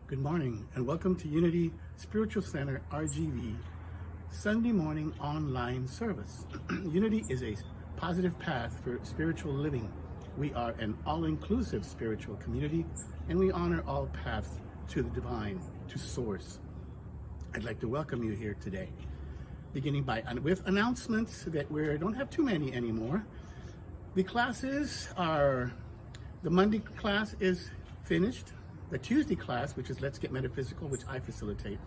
Good morning and welcome to Unity Spiritual Center RGV Sunday morning online service. Unity is a positive path for spiritual living. We are an all-inclusive spiritual community and we honor all paths to the divine, to source. I'd like to welcome you here today, beginning with announcements that we don't have too many anymore. The classes are, the Monday class is finished. The Tuesday class, which is Let's Get Metaphysical, which I facilitate,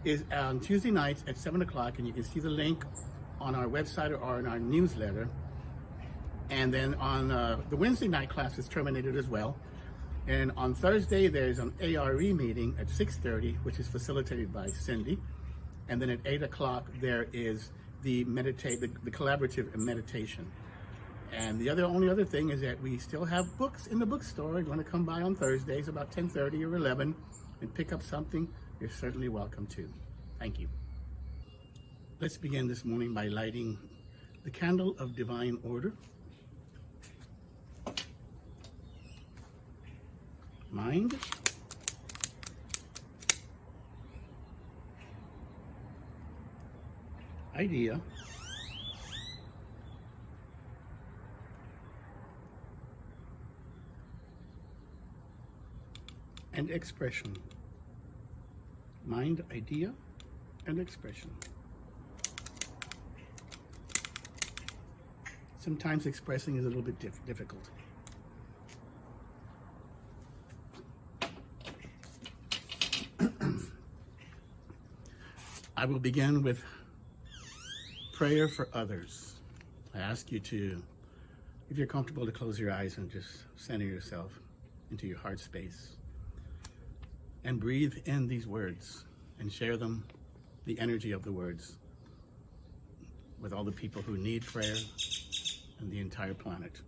is on Tuesday nights at 7 o'clock, and you can see the link on our website or in our newsletter. And then on the Wednesday night class is terminated as well. And on Thursday, there's an ARE meeting at 6:30, which is facilitated by Cindy. And then at 8 o'clock, there is the collaborative meditation. And the only other thing is that we still have books in the bookstore. If you want to come by on Thursdays about 10:30 or 11 and pick up something, you're certainly welcome to. Thank you. Let's begin this morning by lighting the candle of divine order. Mind. Idea. And expression. Mind, idea, and expression. Sometimes expressing is a little bit difficult. I will begin with prayer for others. I ask you to, if you're comfortable, to close your eyes and just center yourself into your heart space. And breathe in these words and share them, the energy of the words, with all the people who need prayer and the entire planet.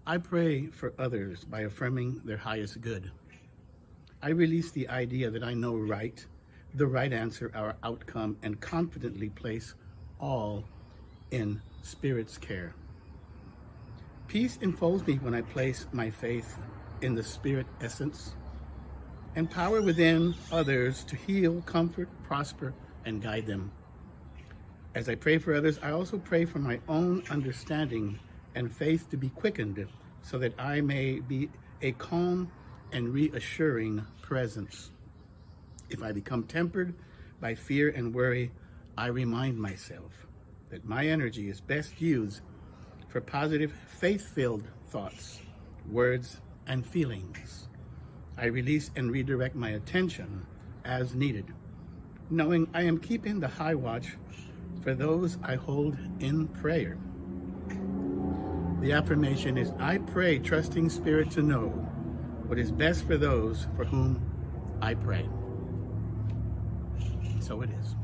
I pray for others by affirming their highest good. I release the idea that I know right, the right answer, our outcome, and confidently place all in Spirit's care. Peace enfolds me when I place my faith in the Spirit essence, and power within others to heal, comfort, prosper, and guide them. As I pray for others, I also pray for my own understanding and faith to be quickened so that I may be a calm and reassuring presence. If I become tempered by fear and worry, I remind myself that my energy is best used for positive, faith-filled thoughts, words, and feelings. I release and redirect my attention as needed, knowing I am keeping the high watch for those I hold in prayer. The affirmation is, I pray, trusting Spirit to know what is best for those for whom I pray. So it is.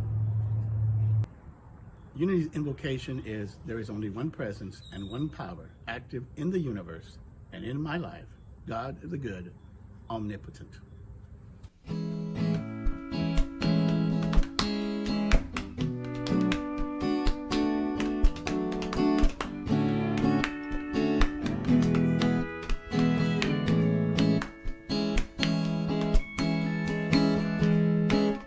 Unity's invocation is, there is only one presence and one power active in the universe and in my life. God is the good, omnipotent.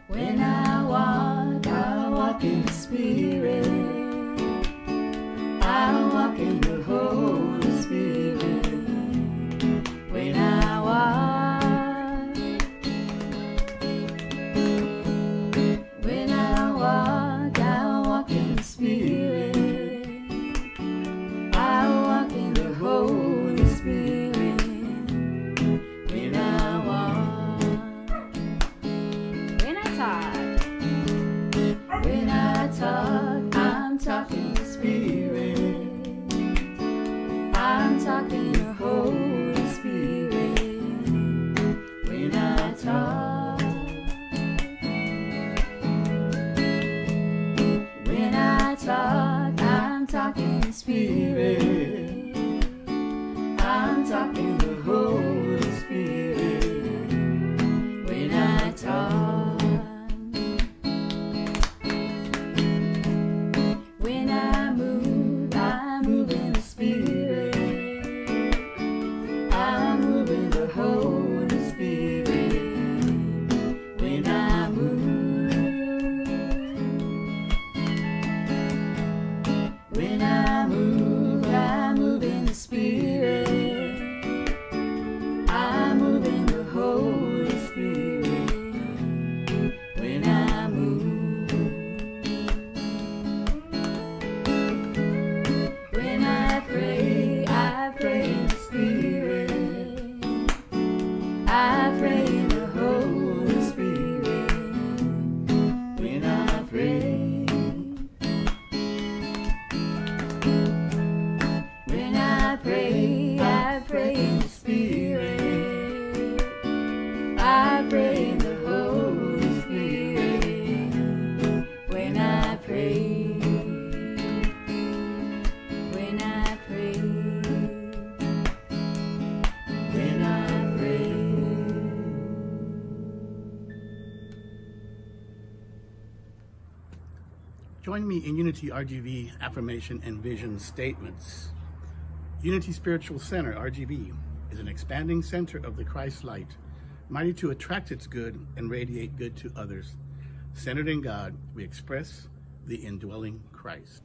When I walk in the Spirit. I walk in the Holy Spirit. When I walk, I walk in the Spirit. I walk in the Holy Spirit. When I walk, when I talk, I'm talking the Spirit. I'm talking the Holy Spirit. When I talk, I'm talking the Spirit. I'm talking the Holy Spirit. When I talk, when I move in the Spirit. I move in the Holy Spirit. Join me in Unity RGV affirmation and vision statements. Unity Spiritual Center, RGV, is an expanding center of the Christ light, mighty to attract its good and radiate good to others. Centered in God, we express the indwelling Christ.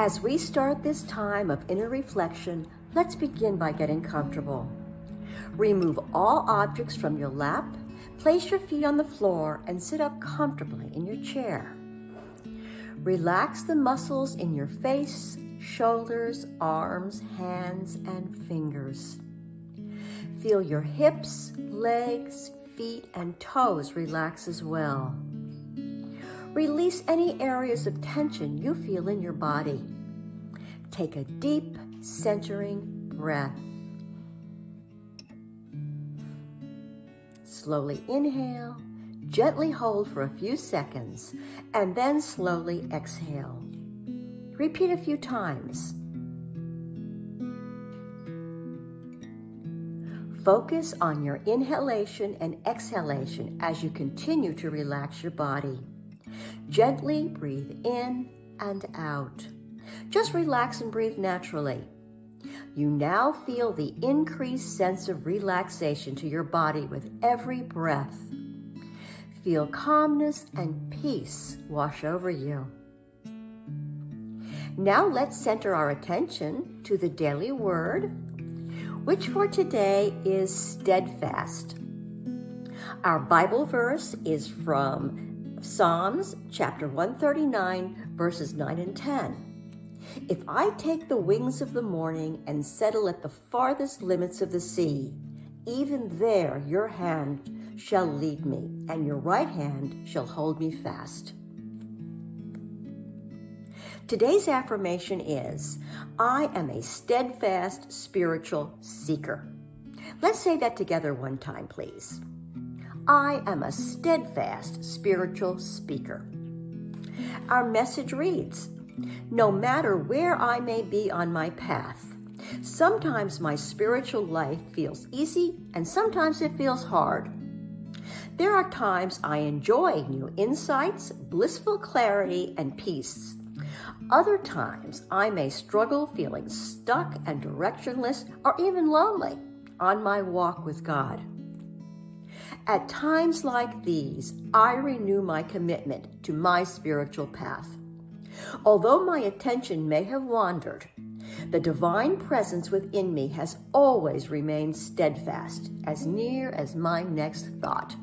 As we start this time of inner reflection, let's begin by getting comfortable. Remove all objects from your lap, place your feet on the floor, and sit up comfortably in your chair. Relax the muscles in your face, shoulders, arms, hands, and fingers. Feel your hips, legs, feet, and toes relax as well. Release any areas of tension you feel in your body. Take a deep, centering breath. Slowly inhale, gently hold for a few seconds, and then slowly exhale. Repeat a few times. Focus on your inhalation and exhalation as you continue to relax your body. Gently breathe in and out. Just relax and breathe naturally. You now feel the increased sense of relaxation to your body with every breath. Feel calmness and peace wash over you. Now let's center our attention to the daily word, which for today is steadfast. Our Bible verse is from Psalms chapter 139, verses 9 and 10. If I take the wings of the morning and settle at the farthest limits of the sea, even there your hand shall lead me, and your right hand shall hold me fast. Today's affirmation is, I am a steadfast spiritual seeker. Let's say that together one time, please. I am a steadfast spiritual speaker. Our message reads, no matter where I may be on my path, sometimes my spiritual life feels easy and sometimes it feels hard. There are times I enjoy new insights, blissful clarity, and peace. Other times I may struggle feeling stuck and directionless or even lonely on my walk with God. At times like these, I renew my commitment to my spiritual path. Although my attention may have wandered, the divine presence within me has always remained steadfast, as near as my next thought.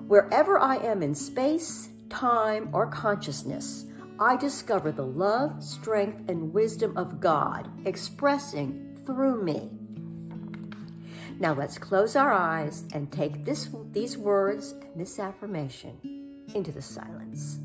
Wherever I am in space, time, or consciousness, I discover the love, strength, and wisdom of God expressing through me. Now let's close our eyes and take these words and this affirmation into the silence.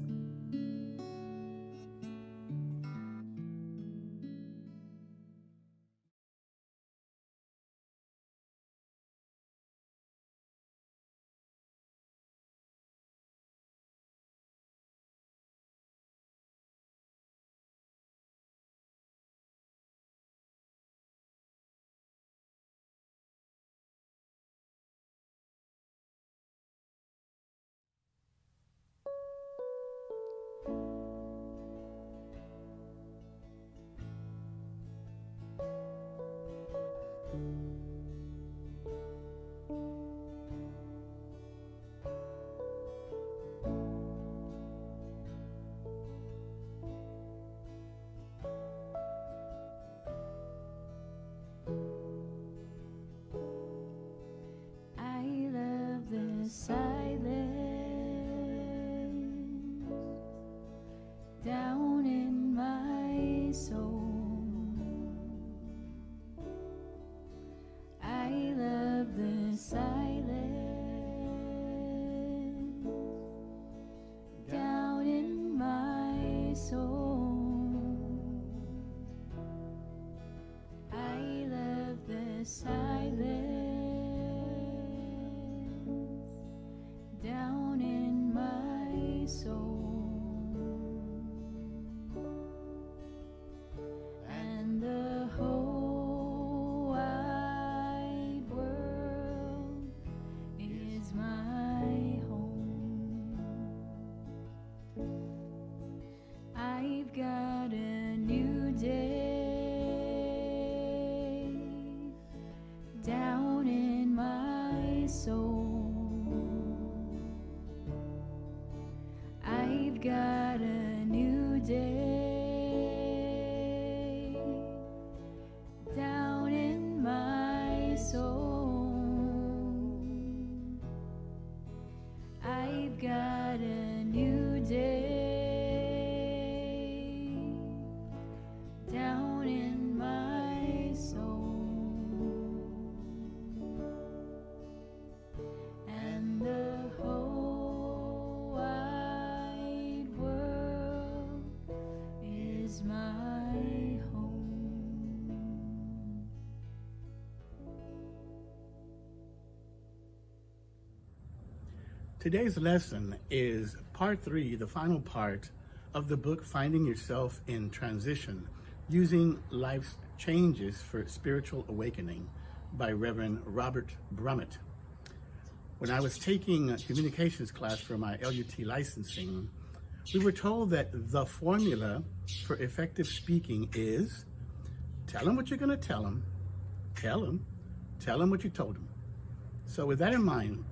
Silence down in my soul. I love the silence down in my soul. I love the silence down in my soul, and the whole wide world is my home. I've got a new day down in my soul. I've got a new day down in my soul. I've got a new day down in my soul, and the whole wide world is my home. Today's lesson is part 3, the final part of the book Finding Yourself in Transition, Using Life's Changes for Spiritual Awakening by Reverend Robert Brummett. When I was taking a communications class for my LUT licensing, we were told that the formula for effective speaking is tell them what you're going to tell them what you told them. So with that in mind,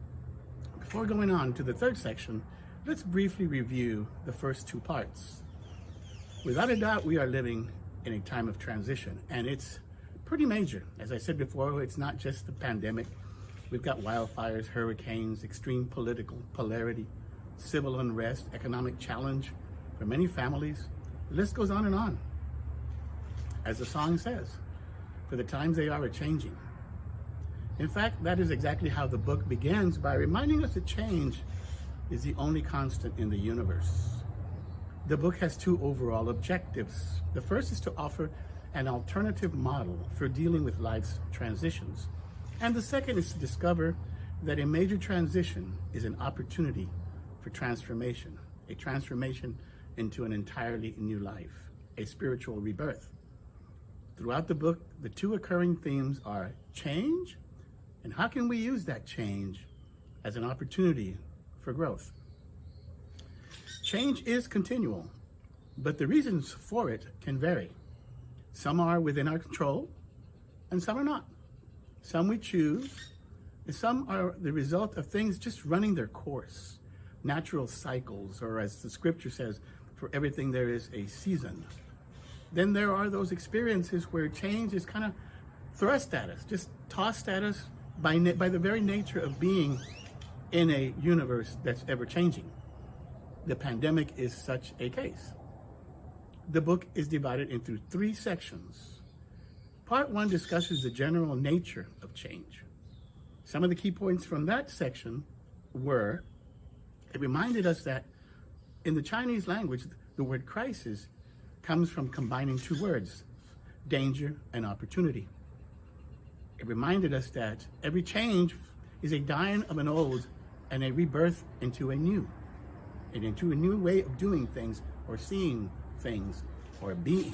before going on to the third section, let's briefly review the first 2 parts. Without a doubt, we are living in a time of transition, and it's pretty major. As I said before, it's not just the pandemic. We've got wildfires, hurricanes, extreme political polarity, civil unrest, economic challenge for many families. The list goes on and on. As the song says, for the times they are a-changing. In fact, that is exactly how the book begins, by reminding us that change is the only constant in the universe. The book has 2 overall objectives. The first is to offer an alternative model for dealing with life's transitions. And the second is to discover that a major transition is an opportunity for transformation, a transformation into an entirely new life, a spiritual rebirth. Throughout the book, the two occurring themes are change and how can we use that change as an opportunity for growth. Change is continual, but the reasons for it can vary. Some are within our control and some are not. Some we choose, and some are the result of things just running their course, natural cycles, or as the scripture says, for everything there is a season. Then there are those experiences where change is kind of thrust at us, just tossed at us by the very nature of being in a universe that's ever changing. The pandemic is such a case. The book is divided into 3 sections. Part 1 discusses the general nature of change. Some of the key points from that section were, it reminded us that in the Chinese language, the word crisis comes from combining 2 words, danger and opportunity. It reminded us that every change is a dying of an old and a rebirth into a new, and into a new way of doing things or seeing things or being.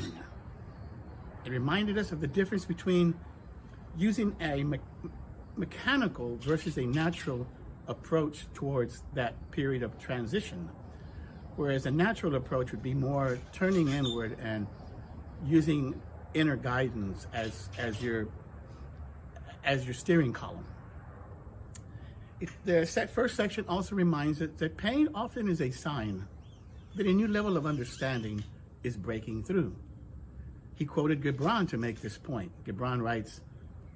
It reminded us of the difference between using a mechanical versus a natural approach towards that period of transition. Whereas a natural approach would be more turning inward and using inner guidance as your steering column. The first section also reminds us that pain often is a sign that a new level of understanding is breaking through. He quoted Gibran to make this point. Gibran writes,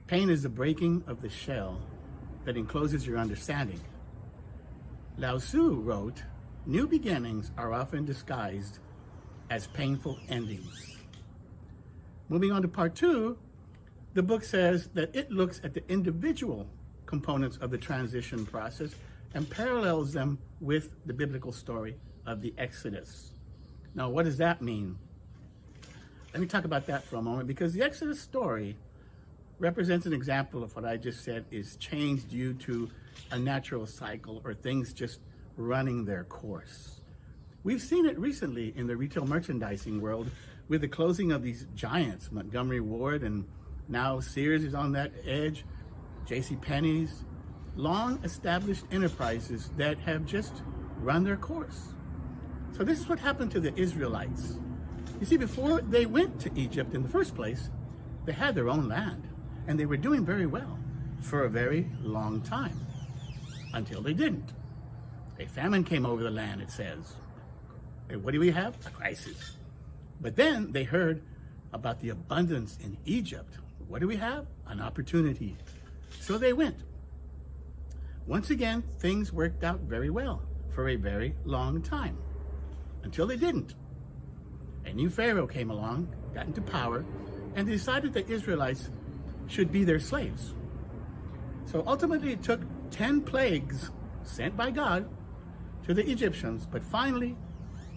"Pain is the breaking of the shell that encloses your understanding." Lao Tzu wrote, "New beginnings are often disguised as painful endings." Moving on to part 2, the book says that it looks at the individual components of the transition process and parallels them with the biblical story of the Exodus. Now, what does that mean? Let me talk about that for a moment, because the Exodus story represents an example of what I just said is change due to a natural cycle or things just running their course. We've seen it recently in the retail merchandising world with the closing of these giants, Montgomery Ward, and now Sears is on that edge, JCPenney's, long established enterprises that have just run their course. So this is what happened to the Israelites. You see, before they went to Egypt in the first place, they had their own land, and they were doing very well for a very long time, until they didn't. A famine came over the land, it says. And what do we have? A crisis. But then they heard about the abundance in Egypt. What do we have? An opportunity. So they went. Once again, things worked out very well for a very long time, until they didn't. A new Pharaoh came along, got into power, and decided that Israelites should be their slaves. So ultimately it took 10 plagues sent by God to the Egyptians, but finally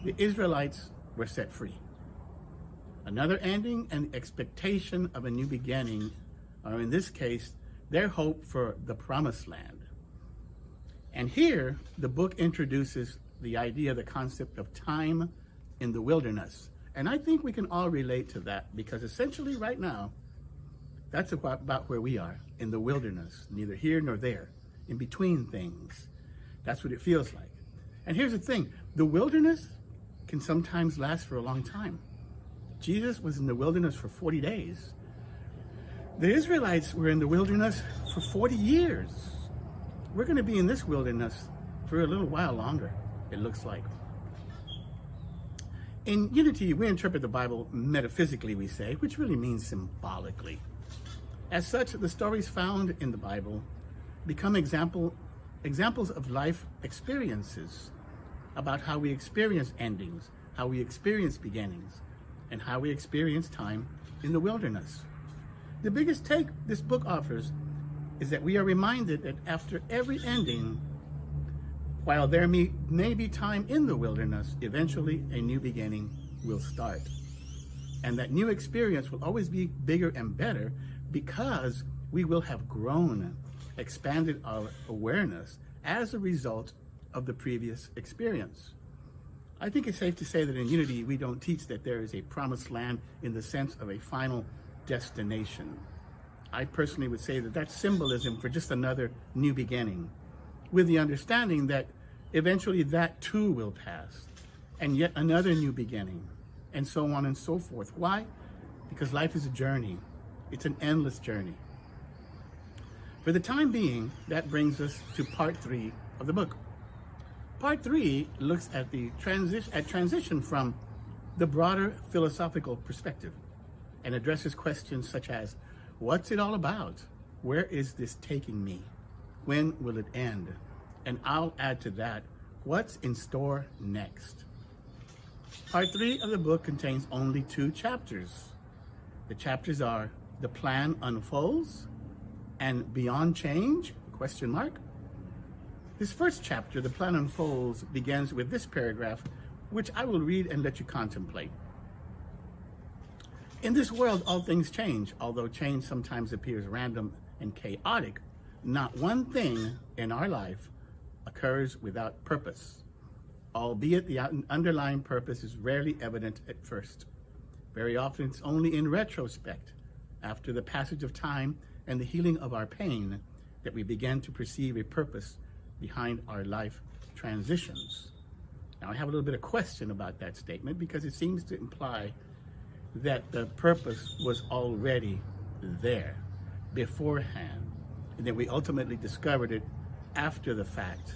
the Israelites were set free. Another ending and expectation of a new beginning, or in this case, their hope for the promised land. And here, the book introduces the idea, the concept of time in the wilderness. And I think we can all relate to that, because essentially right now, that's about where we are, in the wilderness, neither here nor there, in between things. That's what it feels like. And here's the thing, the wilderness can sometimes last for a long time. Jesus was in the wilderness for 40 days. The Israelites were in the wilderness for 40 years. We're going to be in this wilderness for a little while longer, it looks like. In Unity, we interpret the Bible metaphysically, we say, which really means symbolically. As such, the stories found in the Bible become examples of life experiences, about how we experience endings, how we experience beginnings, and how we experience time in the wilderness. The biggest take this book offers is that we are reminded that after every ending, while there may be time in the wilderness, eventually a new beginning will start. And that new experience will always be bigger and better, because we will have grown expanded our awareness as a result of the previous experience. I think it's safe to say that in Unity, we don't teach that there is a promised land in the sense of a final destination. I personally would say that that's symbolism for just another new beginning, with the understanding that eventually that too will pass, and yet another new beginning, and so on and so forth. Why? Because life is a journey. It's an endless journey. For the time being, that brings us to part 3 of the book. Part 3 looks at the transition from the broader philosophical perspective and addresses questions such as, what's it all about? Where is this taking me? When will it end? And I'll add to that, what's in store next? Part 3 of the book contains only 2 chapters. The chapters are The Plan Unfolds and Beyond Change, ? This first chapter, The Plan Unfolds, begins with this paragraph, which I will read and let you contemplate. In this world, all things change. Although change sometimes appears random and chaotic, not one thing in our life occurs without purpose, albeit the underlying purpose is rarely evident at first. Very often it's only in retrospect, after the passage of time and the healing of our pain, that we begin to perceive a purpose behind our life transitions. Now, I have a little bit of question about that statement because it seems to imply that the purpose was already there beforehand, and that we ultimately discovered it after the fact.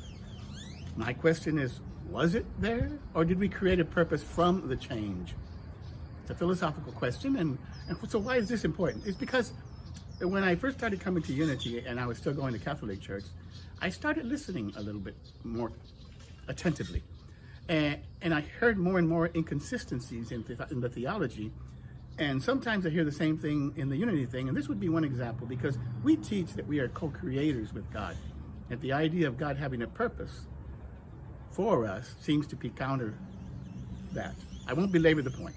My question is, was it there, or did we create a purpose from the change? It's a philosophical question, and so why is this important? It's because when I first started coming to Unity, and I was still going to Catholic Church, I started listening a little bit more attentively. And I heard more and more inconsistencies in the theology. And sometimes I hear the same thing in the Unity thing. And this would be one example, because we teach that we are co-creators with God. And the idea of God having a purpose for us seems to be counter that. I won't belabor the point.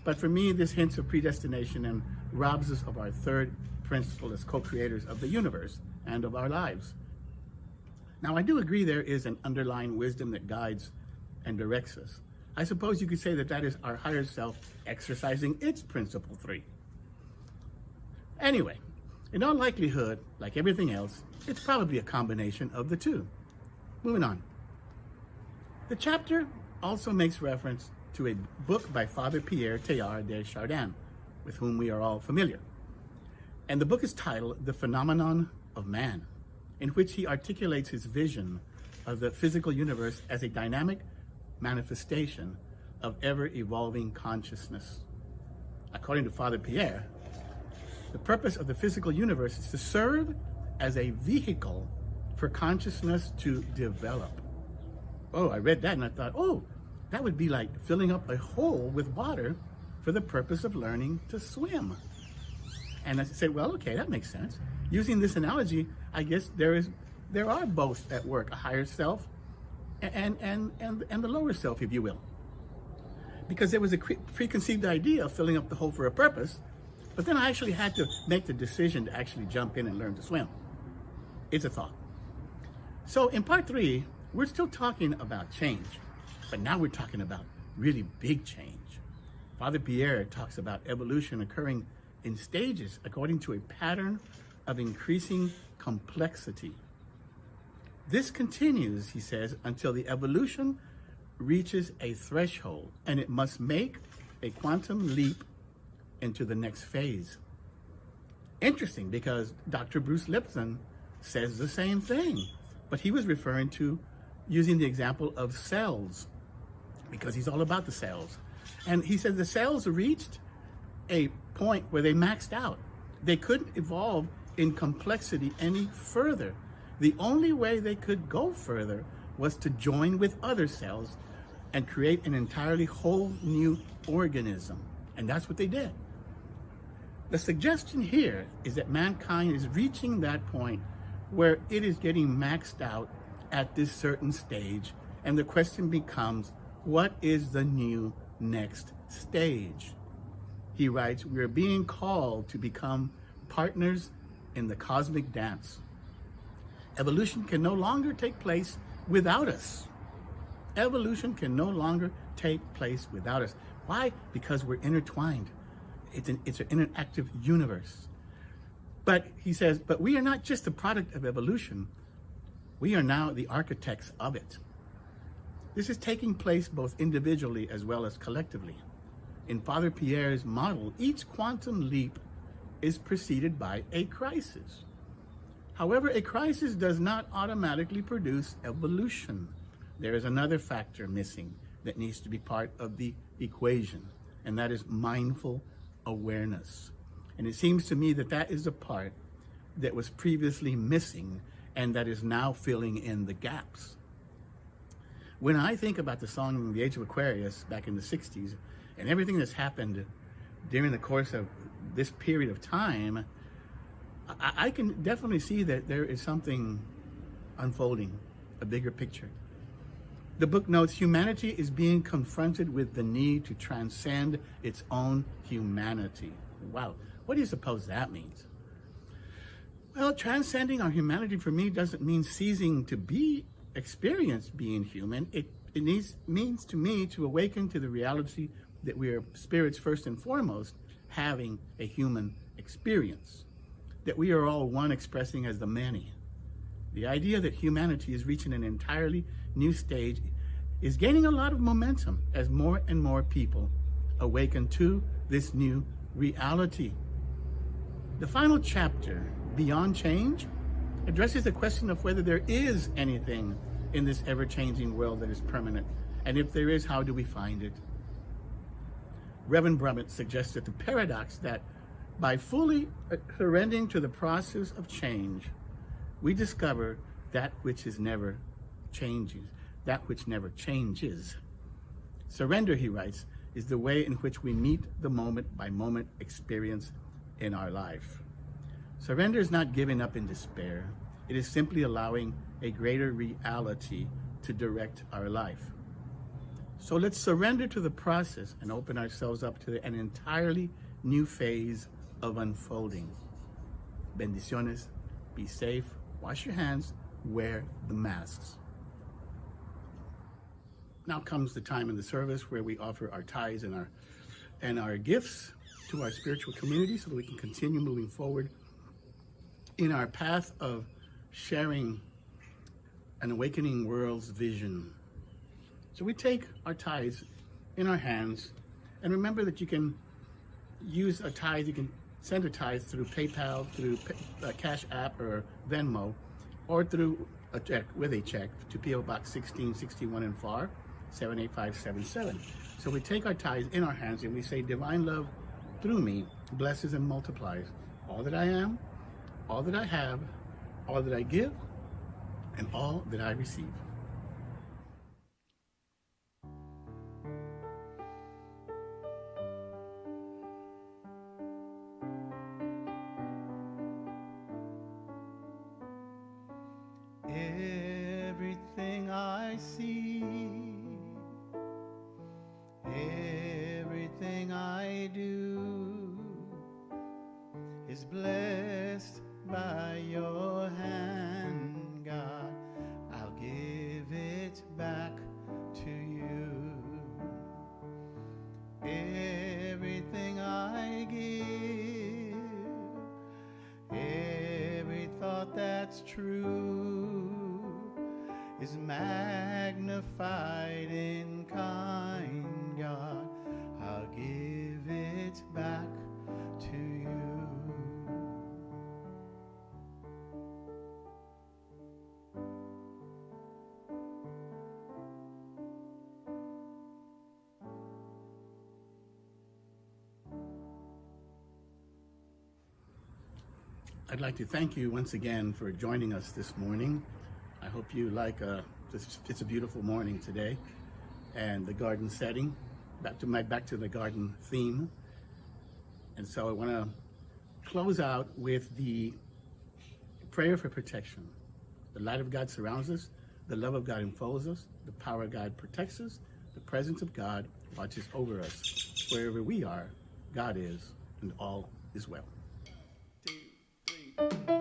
But for me, this hints of predestination and robs us of our third principle as co-creators of the universe and of our lives. Now, I do agree there is an underlying wisdom that guides and directs us. I suppose you could say that that is our higher self exercising its principle 3. Anyway, in all likelihood, like everything else, it's probably a combination of the two. Moving on. The chapter also makes reference to a book by Father Pierre Teilhard de Chardin, with whom we are all familiar. And the book is titled The Phenomenon of Man, in which he articulates his vision of the physical universe as a dynamic manifestation of ever-evolving consciousness. According to Father Pierre, the purpose of the physical universe is to serve as a vehicle for consciousness to develop. Oh, I read that and I thought, oh, that would be like filling up a hole with water for the purpose of learning to swim. And I said, well, okay, that makes sense. Using this analogy, I guess there are both at work, a higher self and the lower self, if you will. Because there was a preconceived idea of filling up the hole for a purpose, but then I actually had to make the decision to actually jump in and learn to swim. It's a thought. So in part 3, we're still talking about change, but now we're talking about really big change. Father Pierre talks about evolution occurring in stages according to a pattern of increasing complexity. This continues, he says, until the evolution reaches a threshold, and it must make a quantum leap into the next phase. Interesting, because Dr. Bruce Lipton says the same thing, but he was referring to using the example of cells, because he's all about the cells. And he said the cells reached a point where they maxed out. They couldn't evolve in complexity any further. The only way they could go further was to join with other cells and create an entirely whole new organism. And that's what they did. The suggestion here is that mankind is reaching that point where it is getting maxed out at this certain stage. And the question becomes, what is the new next stage? He writes, we are being called to become partners in the cosmic dance. Evolution can no longer take place without us. Evolution can no longer take place without us. Why? Because we're intertwined. It's an interactive universe. But he says, but we are not just the product of evolution. We are now the architects of it. This is taking place both individually as well as collectively. In Father Pierre's model, each quantum leap is preceded by a crisis. However, a crisis does not automatically produce evolution. There is another factor missing that needs to be part of the equation, and that is mindful awareness. And it seems to me that that is a part that was previously missing and that is now filling in the gaps. When I think about the song The Age of Aquarius back in the 60s and everything that's happened during the course of this period of time, I can definitely see that there is something unfolding, a bigger picture. The book notes humanity is being confronted with the need to transcend its own humanity. Wow, what do you suppose that means? Well, transcending our humanity for me doesn't mean ceasing to experience being human. It means to me to awaken to the reality that we are spirits first and foremost, having a human experience, that we are all one expressing as the many. The idea that humanity is reaching an entirely new stage is gaining a lot of momentum as more and more people awaken to this new reality. The final chapter, Beyond Change, addresses the question of whether there is anything in this ever-changing world that is permanent, and if there is, how do we find it? Reverend Brummett suggested the paradox that by fully surrendering to the process of change, we discover that which is never changing, that which never changes. Surrender, he writes, is the way in which we meet the moment-by-moment experience in our life. Surrender is not giving up in despair. It is simply allowing a greater reality to direct our life. So let's surrender to the process and open ourselves up to an entirely new phase of unfolding. Bendiciones, be safe, wash your hands, wear the masks. Now comes the time in the service where we offer our tithes and our gifts to our spiritual community so that we can continue moving forward in our path of sharing an awakening world's vision. So we take our tithes in our hands, and remember that you can use a tithe, you can send a tithe through PayPal, through Cash App or Venmo, or through a check, with a check, to P.O. Box 1661 in FAR, 78577. So we take our tithes in our hands and we say, divine love through me blesses and multiplies all that I am, all that I have, all that I give, and all that I receive. Everything I see, everything I do is blessed by your hand, God. I'll give it back to you. Everything I give, every thought that's true is magnified in kind, God. I'll give it back to you. I'd like to thank you once again for joining us this morning. I hope you like it's a beautiful morning today, and the garden setting, back to the garden theme. And so I want to close out with the prayer for protection. The light of God surrounds us, the love of God enfolds us, the power of God protects us, the presence of God watches over us. Wherever we are, God is, and all is well. 2, 3.